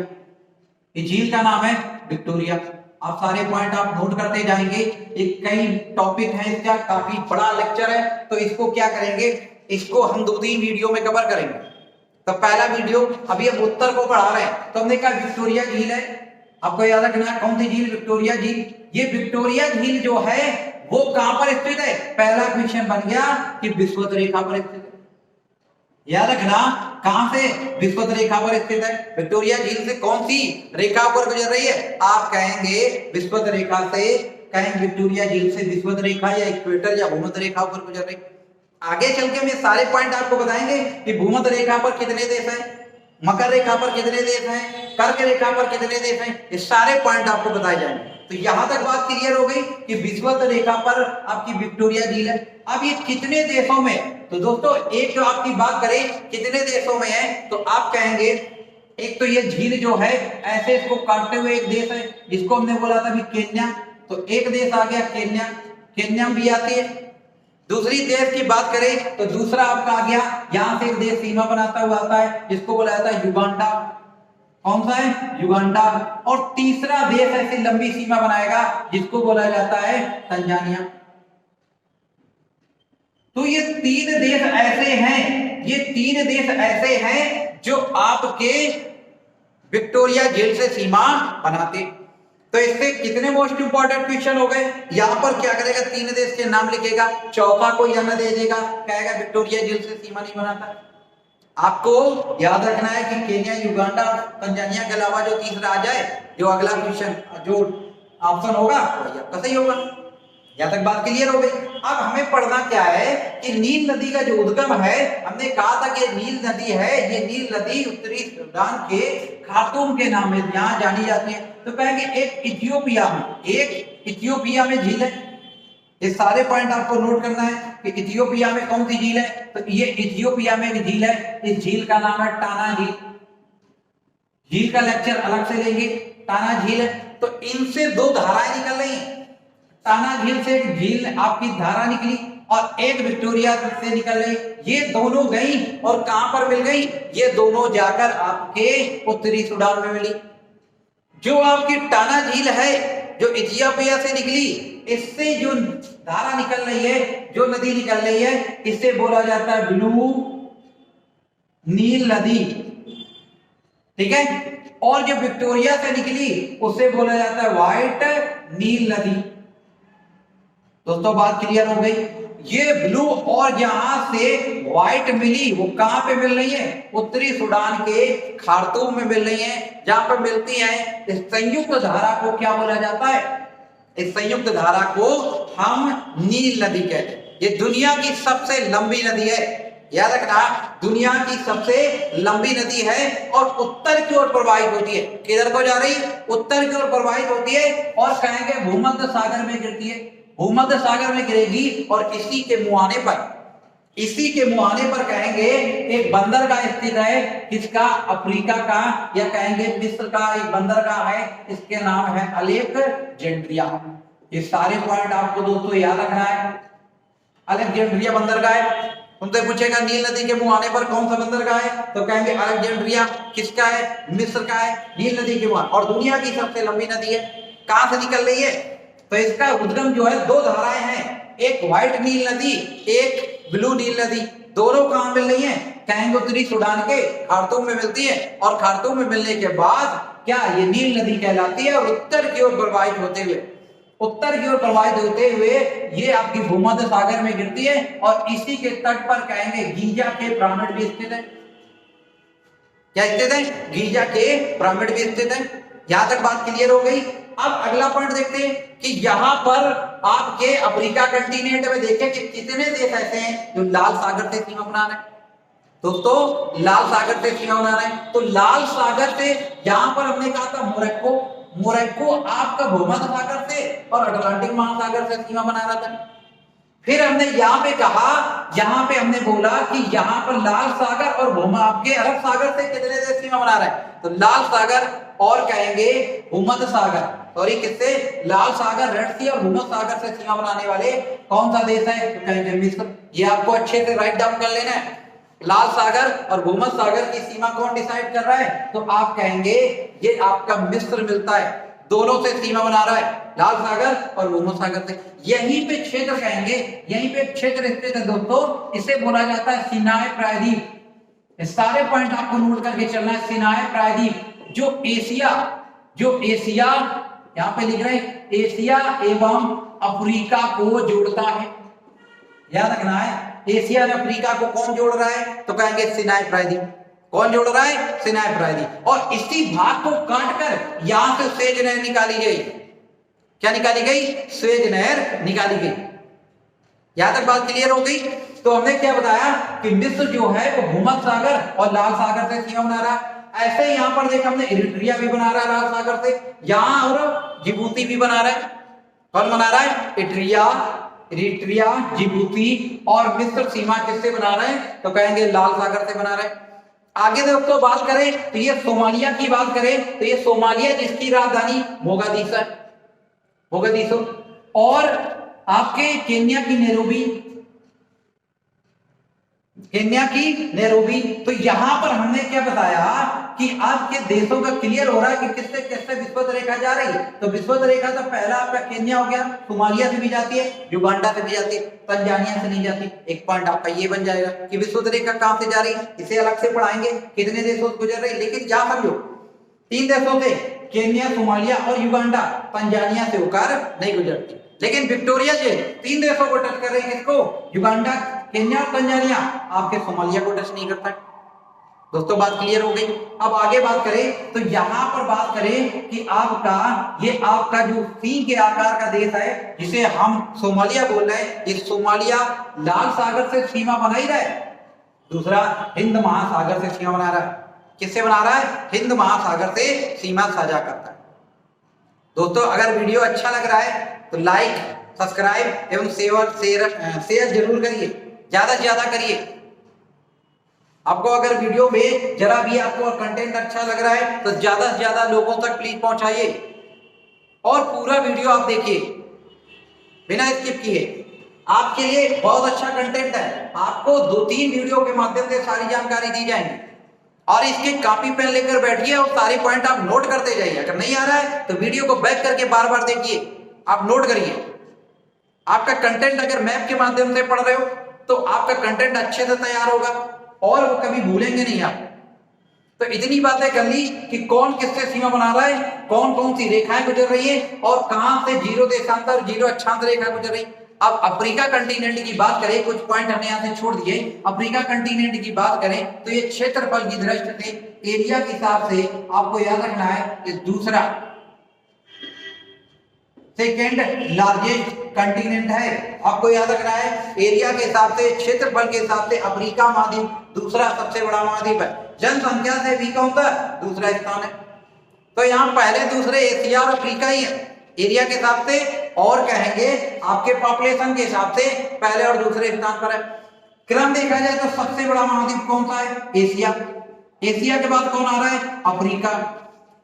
इस झील का नाम है विक्टोरिया। आप सारे पॉइंट आप नोट करते जाएंगे। एक कई टॉपिक है इसका, काफी बड़ा लेक्चर है, तो इसको क्या करेंगे, इसको हम 2-3 वीडियो में कवर करेंगे। तो पहला वीडियो, अभी हम उत्तर को पढ़ा रहे हैं, तो हमने कहा विक्टोरिया झील है। आपको याद रखना है कौन सी झील? विक्टोरिया झील। ये विक्टोरिया झील जो है वो कहां पर स्थित है? पहला क्वेश्चन बन गया कि विषुवत रेखा पर स्थित है। याद रखना, कहां से? विषुवत रेखा पर स्थित है। विक्टोरिया झील से कौन सी रेखा पर गुजर रही है? आप कहेंगे विषुवत रेखा से, कहेंगे विक्टोरिया झील से विषुवत रेखा या इक्वेटर या भूमध्य रेखा पर गुजर रही है। आगे चल के मैं सारे पॉइंट आपको बताएंगे कि भूमध्य रेखा पर कितने देश हैं, मकर रेखा पर कितने देश हैं, कर्क रेखा पर कितने देश हैं, ये सारे पॉइंट आपको बताए जाएंगे। तो यहां तक बात क्लियर हो गई कि विषुवत रेखा पर आपकी विक्टोरिया झील है। अब ये कितने देशों में? तो दोस्तों एक जो आपकी बात करें कितने देशों में है, तो आप कहेंगे एक तो ये झील जो है ऐसे इसको काटते हुए एक देश है जिसको हमने बोला था कि केन्या, तो एक देश आ गया केन्या, केन्या भी आती है। दूसरी देश की बात करें तो दूसरा आपका आ गया, यहां से एक देश सीमा बनाता हुआ आता है जिसको बोला जाता है युगांडा। कौन सा है? युगांडा। और तीसरा देश ऐसी लंबी सीमा बनाएगा जिसको बोला जाता है तंजानिया। तो ये 3 देश ऐसे हैं, ये 3 देश ऐसे हैं जो आपके विक्टोरिया झील से सीमा बनाते। तो इससे कितने मोस्ट इंपॉर्टेंट क्वेश्चन हो गए? यहां पर क्या करेगा, 3 देश के नाम लिखेगा, चौथा को या न दे देगा, कहेगा विक्टोरिया झील से सीमा नहीं बनाता। आपको याद रखना है कि केन्या, युगांडा और तंजानिया के अलावा जो तीसरा आ जाए, जो अगला क्वेश्चन जो ऑप्शन होगा वही आपका सही होगा। यहां तक बात क्लियर हो गई। अब हमें पढ़ना क्या है कि नील नदी का जो उद्गम है, हमने कहा था कि नील नदी है, ये नील नदी उत्तरी सूडान के खार्तूम के नाम में यहां जानी जाती है। तो कहेंगे एक इथियोपिया में झील है। ये सारे पॉइंट आपको नोट करना है कि इथियोपिया में कौन सी झील है, तो ये इथियोपिया में एक झील है। इस झील का नाम है टाना झील। झील का लेक्चर अलग से लेंगे। टाना झील है, तो इनसे 2 धाराएं निकल रही हैं। टाना झील से एक झील आपकी धारा निकली और एक विक्टोरिया से निकल रही। ये दोनों गई और कहां पर मिल गई? ये दोनों जाकर आपके उत्तरी सूडान में मिली। जो आपकी टाना झील है जो इथियोपिया से निकली, इससे जो धारा निकल रही है, जो नदी निकल रही है, इसे बोला जाता है ब्लू नील नदी। ठीक है। और जो विक्टोरिया से निकली उसे बोला जाता है व्हाइट नील नदी। दोस्तों बात क्लियर हो गई। ये ब्लू और जहां से व्हाइट मिली वो कहां पे मिल रही है? उत्तरी सूडान के खार्तूम में मिल रही है। जहां पर मिलती है इस संयुक्त धारा को क्या बोला जाता है? इस संयुक्त धारा को हम नील नदी कहते हैं। ये दुनिया की सबसे लंबी नदी है। याद रखना, दुनिया की सबसे लंबी नदी है और उत्तर की ओर प्रवाहित होती है। किधर को जा रही? उत्तर की ओर प्रवाहित होती है और कहेंगे भूमध्य सागर में गिरती है। भूमध्य सागर में गिरेगी और इसी के मुहाने पर कहेंगे एक बंदरगाह स्थित है। किसका? अफ्रीका का, या कहेंगे मिस्र का एक बंदरगाह है, इसके नाम है अलेक्जेंड्रिया। ये सारे पॉइंट आपको दोस्तों याद रखना है। अलेक्जेंड्रिया बंदरगाह है। तुमसे पूछेगा नील नदी के मुहाने पर कौन सा बंदरगाह है, तो कहेंगे अलेक्जेंड्रिया। किसका है? मिस्र का है। नील नदी के मुहाने, और दुनिया की सबसे लंबी नदी है। कहां से निकल रही है? तो इसका उद्गम जो है 2 धाराएं हैं, एक व्हाइट नील नदी, एक ब्लू नील नदी। दोनों कहां मिल रही हैं? कहेंगे उत्तरी सूडान के खार्तूम में मिलती है, और खार्तूम में मिलने के बाद क्या ये नील नदी कहलाती है। और उत्तर की ओर प्रवाहित होते हुए ये आपकी भूमध्य सागर में गिरती है और इसी के तट पर कहेंगे गीजा के पिरामिड भी स्थित है। क्या स्थित है? गीजा के पिरामिड भी स्थित है। यहां तक बात क्लियर हो गई। अब अगला पॉइंट देखते हैं कि यहां पर आपके अफ्रीका कंटिनेंट में देखें कि कितने देश ऐसे हैं जो लाल सागर से सीमा बना रहे हैं। दोस्तों लाल सागर से सीमा बना रहे हैं। तो लाल सागर से यहां पर हमने कहा था मोरक्को आपका भूमध्य सागर से और अटलांटिक महासागर से सीमा बना रहा था। फिर हमने यहां पे कहा, यहां पे हमने बोला कि यहां पर लाल सागर और आपके अरब सागर से कितने देश सीमा बना रहे हैं। तो लाल सागर और कहेंगे भूमध्य सागर, सॉरी किससे, लाल सागर, रेड सी और भूमध्य सागर से सीमा बनाने वाले कौन सा देश है, तो कहेंगे मिस्र। ये आपको अच्छे से राइट डाउन कर लेना है। लाल सागर और भूमध्य सागर की सीमा कौन डिसाइड कर रहा है, तो आप कहेंगे ये आपका मिस्र मिलता है, दोनों से सीमा बना रहा है, लाल सागर और भूमध्य सागर से। यहीं पे क्षेत्र कहेंगे, यहीं पे क्षेत्र स्थित है दोस्तों, इसे बोला जाता है सिनाई प्रायद्वीप। सारे पॉइंट आपको नोट करके चलना है। सिनाई प्रायद्वीप जो एशिया यहां पे लिख रहे हैं, एशिया एवं अफ्रीका को जोड़ता है, याद रखना है। एशिया और अफ्रीका को कौन जोड़ रहा है, तो कहेंगे सिनाई प्रायद्वीप। कौन जोड़ रहा है, सिनाई प्रायद्वीप। और इसी भाग को काटकर यहां से स्वेज नहर निकाली गई। क्या निकाली गई, स्वेज नहर निकाली गई। यहां तक बात क्लियर हो गई। तो हमने क्या बताया कि मिस्र जो है वो भूमध्य सागर और लाल सागर से सीमा बना रहा है। ऐसे ही यहां पर देखा हमने इरिट्रिया भी बना रहा है लाल सागर से, यहां और जिबूती भी बना रहा है। कौन बना रहा है, इरिट्रिया, जिबूती और मिस्र सीमा किससे बना रहे हैं, तो कहेंगे लाल सागर से बना रहे हैं। आगे दोस्तों बात करें तो ये सोमालिया की बात करें तो ये सोमालिया जिसकी राजधानी मोगादिशो है, मोगादिशो, और आपके केन्या की नैरोबी। तो यहां पर हमने क्या बताया कि आपके देशों का क्लियर हो रहा है कि किससे किससे विषुवत रेखा जा रही है। तो विषुवत रेखा तो पहला आपका केन्या हो गया, सोमालिया से भी जाती है, युगांडा से भी जाती है, तंजानिया से नहीं जाती। एक पॉइंट आपका ये बन जाएगा कि विषुवत रेखा कहां से जा रही है, इसे अलग से पढ़ाएंगे कितने देशों से गुजर रही है। लेकिन क्या समझो, 3 देशों से, केन्या, सोमालिया और युगांडा, तंजानिया से होकर नहीं गुजरती। लेकिन विक्टोरिया जो 3 देशों को टच कर रही है, किसको, युगांडा, केन्या और तंजानिया, आपके सोमालिया को टच नहीं करता है। दोस्तों बात क्लियर हो गई। अब आगे बात करें तो यहां पर बात करें कि आपका जो सी के आकार का देश है जिसे हम सोमालिया बोल रहे हैं, ये सोमालिया लाल सागर से सीमा बना ही रहा है, दूसरा हिंद महासागर से सीमा बना रहा है। किससे बना रहा है, हिंद महासागर से सीमा साझा करता है। दोस्तों अगर वीडियो अच्छा लग रहा है तो लाइक, सब्सक्राइब एवं शेयर जरूर करिए, ज्यादा से ज्यादा करिए। आपको अगर वीडियो में जरा भी आपको कंटेंट अच्छा लग रहा है तो ज्यादा से ज्यादा लोगों तक प्लीज पहुंचाइए और पूरा वीडियो आप देखिए बिना स्किप किए। आपके लिए बहुत अच्छा कंटेंट है, आपको 2-3 वीडियो के माध्यम से सारी जानकारी दी जाएगी और इसके कॉपी पेन लेकर बैठिए और सारे पॉइंट आप नोट करते जाइए। अगर नहीं आ रहा है तो वीडियो को बैक करके बार बार देखिए, आप नोट करिए। आपका कंटेंट अगर मैप के माध्यम से पढ़ रहे हो तो आपका कंटेंट अच्छे से तैयार होगा और वो कभी भूलेंगे नहीं आप। तो इतनी बातें कर ली कि कौन किससे सीमा बना रहा है, कौन कौन सी रेखाएं गुजर रही है और कहां से जीरो देशांतर, जीरो अक्षांतर रेखा गुजर रही। अब अफ्रीका कंटिनेंट की बात करें, कुछ पॉइंट हमने यहां से छोड़ दिए। अफ्रीका कंटिनेंट की बात करें तो ये क्षेत्रफल की दृष्टि से, एरिया के हिसाब से आपको याद रखना है कि दूसरा सेकेंड लार्जेस्ट कंटिनेंट है। आपको याद रखना है एरिया के हिसाब से, क्षेत्रफल के हिसाब से अफ्रीका महाद्वीप दूसरा सबसे बड़ा महाद्वीप है। जनसंख्या से भी कौन सा दूसरा स्थान है। तो यहाँ पहले दूसरे एशिया और अफ्रीका ही है एरिया के हिसाब से, और कहेंगे आपके पॉपुलेशन के हिसाब से पहले और दूसरे स्थान पर है। क्रम देखा जाए तो सबसे बड़ा महाद्वीप कौन सा है, एशिया। एशिया के बाद कौन आ रहा है, अफ्रीका।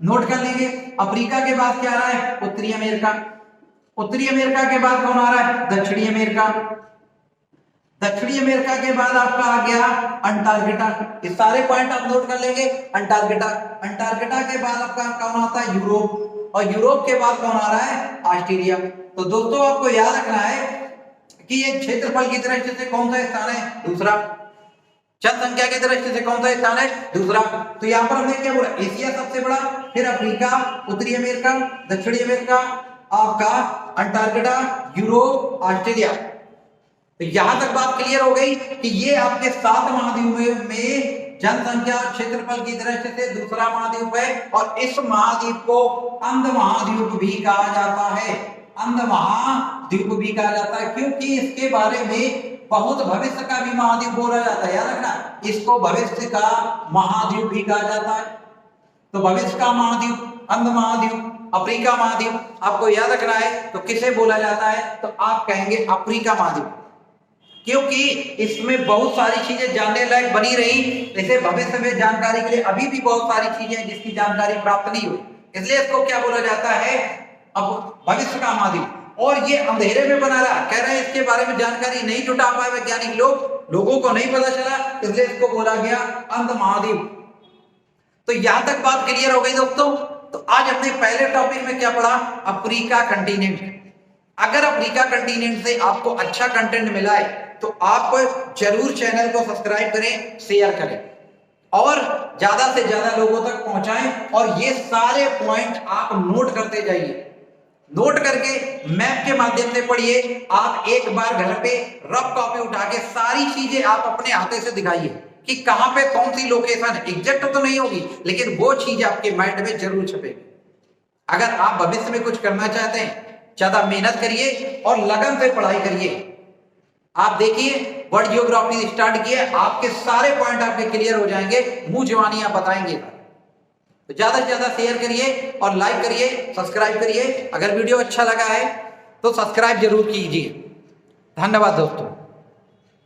नोट कर लेंगे। अफ्रीका के बाद क्या आ रहा है, उत्तरी अमेरिका। उत्तरी अमेरिका के बाद कौन आ रहा है, दक्षिणी अमेरिका। दक्षिणी अमेरिका के बाद आपका आ गया अंटार्कटिका। इस सारे पॉइंट आप नोट कर लेंगे। अंटार्कटिका, अंटार्कटिका के बाद आपका कौन आता है, यूरोप। और यूरोप के बाद कौन आ रहा है, ऑस्ट्रेलिया। तो दोस्तों आपको याद रखना है कि ये क्षेत्रफल की दृष्टि से कौन सा स्थान है, दूसरा। जनसंख्या की दृष्टि से कौन सा स्थान है, दूसरा। तो यहाँ पर हमने क्या बोला, एशिया सबसे बड़ा, फिर अफ्रीका, उत्तरी अमेरिका, दक्षिणी अमेरिका, आपका अंटार्कटिका, यूरोप, ऑस्ट्रेलिया। तो यहां तक बात क्लियर हो गई कि ये आपके 7 महाद्वीपों में जनसंख्या क्षेत्रफल की दृष्टि से दूसरा महाद्वीप है और इस महाद्वीप को अंध महाद्वीप भी कहा जाता है। अंध महाद्वीप भी कहा जाता है क्योंकि इसके बारे में बहुत भविष्य का भी महाद्वीप बोला जाता है। याद रखना, इसको भविष्य का महाद्वीप भी कहा जाता है। तो भविष्य का महाद्वीप, अंध महाद्वीप, अफ्रीका महाद्वीप आपको याद रखना है। तो किसे बोला जाता है, तो आप कहेंगे अफ्रीका महाद्वीप। क्योंकि इसमें बहुत सारी चीजें जानने लायक बनी रही। जैसे भविष्य में जानकारी के लिए अभी भी बहुत सारी चीजें हैं जिसकी जानकारी प्राप्त नहीं हुई, इसलिए इसको क्या बोला जाता है, अब भविष्य का महाद्वीप। और ये अंधेरे में बना रहा, कह रहे हैं इसके बारे में जानकारी नहीं जुटा पाए वैज्ञानिक लोगों को नहीं पता चला, इसलिए इसको बोला गया अंध महाद्वीप। तो यहां तक बात क्लियर हो गई दोस्तों। तो आज हमने पहले टॉपिक में क्या पढ़ा, अफ्रीका कंटिनेंट। अगर अफ्रीका कंटिनेंट से आपको अच्छा कंटेंट मिला है तो आप जरूर चैनल को सब्सक्राइब करें, शेयर करें और ज्यादा से ज्यादा लोगों तक पहुंचाएं। और ये सारे पॉइंट आप नोट करते जाइए, नोट करके मैप के माध्यम से पढ़िए। आप एक बार घर पे रफ कॉपी उठा के सारी चीजें आप अपने हाथे से दिखाइए कि कहां पे कौन सी लोकेशन है। एग्जैक्ट तो नहीं होगी लेकिन वो चीज आपके माइंड में जरूर छपेगी। अगर आप भविष्य में कुछ करना चाहते हैं, ज्यादा मेहनत करिए और लगन से पढ़ाई करिए। आप देखिए वर्ल्ड जियोग्राफी स्टार्ट किए, आपके सारे पॉइंट आपके क्लियर हो जाएंगे, मुंह जवानी आप बताएंगे। तो ज्यादा से ज्यादा शेयर करिए और लाइक करिए, सब्सक्राइब करिए। अगर वीडियो अच्छा लगा है तो सब्सक्राइब जरूर कीजिए। धन्यवाद दोस्तों।